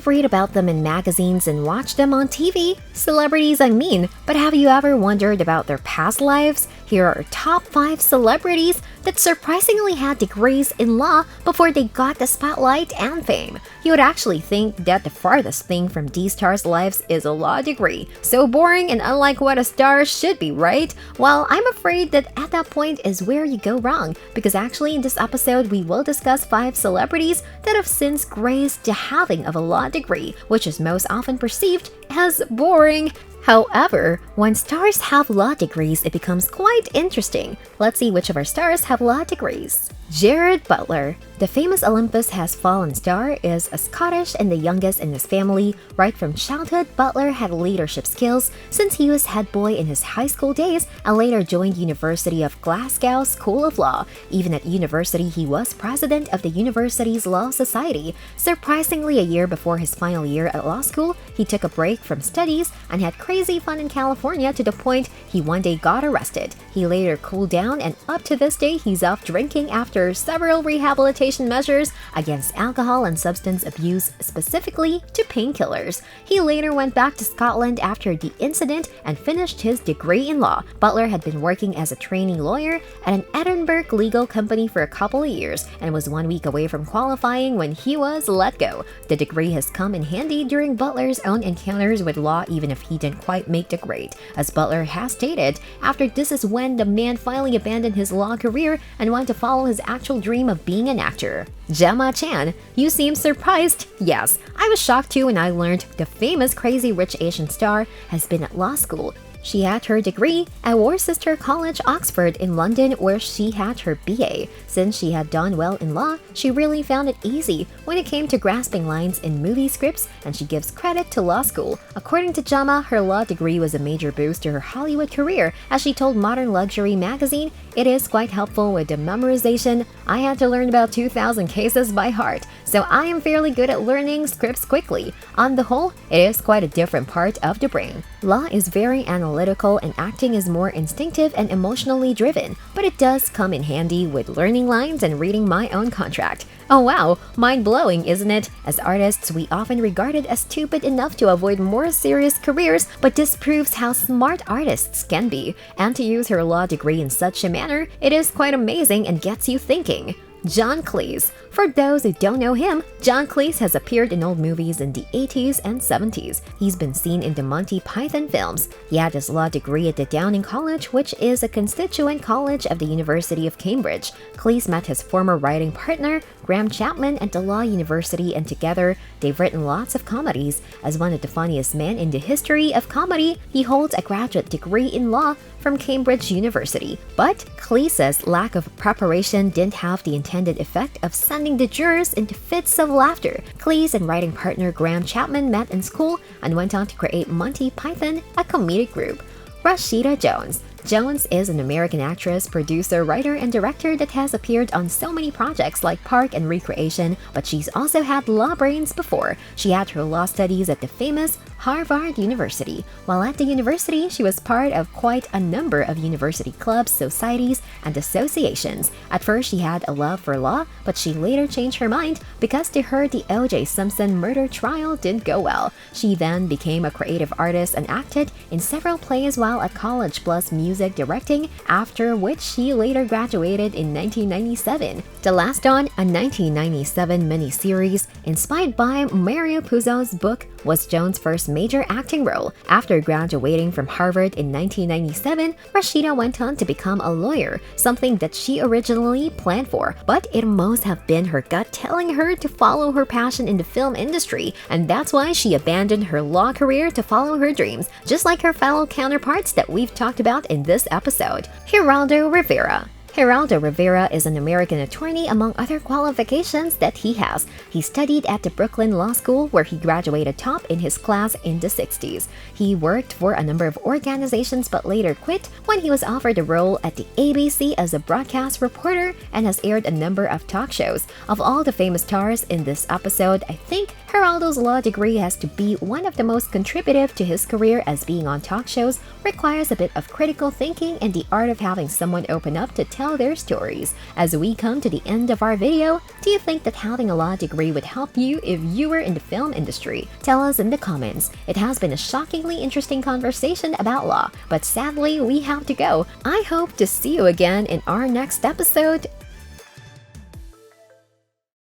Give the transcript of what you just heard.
read about them in magazines and watch them on TV. Celebrities, I mean, but have you ever wondered about their past lives? Here are top 5 celebrities that surprisingly had degrees in law before they got the spotlight and fame. You would actually think that the farthest thing from these stars' lives is a law degree. So boring and unlike what a star should be, right? Well, I'm afraid that at that point is where you go wrong, because actually in this episode we will discuss 5 celebrities that have since graced the having of a law degree, which is most often perceived as boring. However, when stars have law degrees, it becomes quite interesting. Let's see which of our stars have law degrees. Gerard Butler. The famous Olympus Has Fallen star is a Scottish and the youngest in his family. Right from childhood, Butler had leadership skills since he was head boy in his high school days and later joined University of Glasgow School of Law. Even at university, he was president of the university's Law Society. Surprisingly, a year before his final year at law school, he took a break from studies and had crazy fun in California to the point he one day got arrested. He later cooled down, and up to this day, he's off drinking after several rehabilitation measures against alcohol and substance abuse, specifically to painkillers. He later went back to Scotland after the incident and finished his degree in law. Butler had been working as a trainee lawyer at an Edinburgh legal company for a couple of years and was 1 week away from qualifying when he was let go. The degree has come in handy during Butler's own encounters with law, even if he didn't quite make the grade. As Butler has stated, after this is when the man finally abandoned his law career and went to follow his actual dream of being an actor. Gemma Chan. You seem surprised? Yes, I was shocked too when I learned the famous Crazy Rich Asian star has been at law school. She had her degree at Worcester College, Oxford in London, where she had her BA. Since she had done well in law, she really found it easy when it came to grasping lines in movie scripts, and she gives credit to law school. According to Gemma, her law degree was a major boost to her Hollywood career. As she told Modern Luxury magazine, "It is quite helpful with the memorization. I had to learn about 2,000 cases by heart, so I am fairly good at learning scripts quickly. On the whole, it is quite a different part of the brain. Law is very analytical and acting is more instinctive and emotionally driven, but it does come in handy with learning lines and reading my own contract." Oh wow, mind-blowing, isn't it? As artists, we often regarded as stupid enough to avoid more serious careers, but this proves how smart artists can be. And to use her law degree in such a manner, it is quite amazing and gets you thinking. John Cleese. For those who don't know him, John Cleese has appeared in old movies in the 80s and 70s. He's been seen in the Monty Python films. He had his law degree at the Downing College, which is a constituent college of the University of Cambridge. Cleese met his former writing partner, Graham Chapman, at the Law University, and together they've written lots of comedies. As one of the funniest men in the history of comedy, he holds a graduate degree in law from Cambridge University. But Cleese's lack of preparation didn't have the intended effect of sending the jurors into fits of laughter. Cleese and writing partner Graham Chapman met in school and went on to create Monty Python, a comedic group. Rashida Jones. Jones is an American actress, producer, writer, and director that has appeared on so many projects like Park and Recreation, but she's also had law brains before. She had her law studies at the famous Harvard University. While at the university, she was part of quite a number of university clubs, societies, and associations. At first, she had a love for law, but she later changed her mind because to her, the O.J. Simpson murder trial didn't go well. She then became a creative artist and acted in several plays while at college, plus music directing, after which she later graduated in 1997. The Last Dawn, a 1997 miniseries inspired by Mario Puzo's book, was Jones' first major acting role. After graduating from Harvard in 1997, Rashida went on to become a lawyer, something that she originally planned for, but it must have been her gut telling her to follow her passion in the film industry, and that's why she abandoned her law career to follow her dreams, just like her fellow counterparts that we've talked about in this episode. Geraldo Rivera. Geraldo Rivera is an American attorney among other qualifications that he has. He studied at the Brooklyn Law School where he graduated top in his class in the 60s. He worked for a number of organizations but later quit when he was offered a role at the ABC as a broadcast reporter and has aired a number of talk shows. Of all the famous stars in this episode, I think Geraldo's law degree has to be one of the most contributive to his career, as being on talk shows requires a bit of critical thinking and the art of having someone open up to tell their stories. As we come to the end of our video, do you think that having a law degree would help you if you were in the film industry? Tell us in the comments. It has been a shockingly interesting conversation about law, but sadly we have to go. I hope to see you again in our next episode.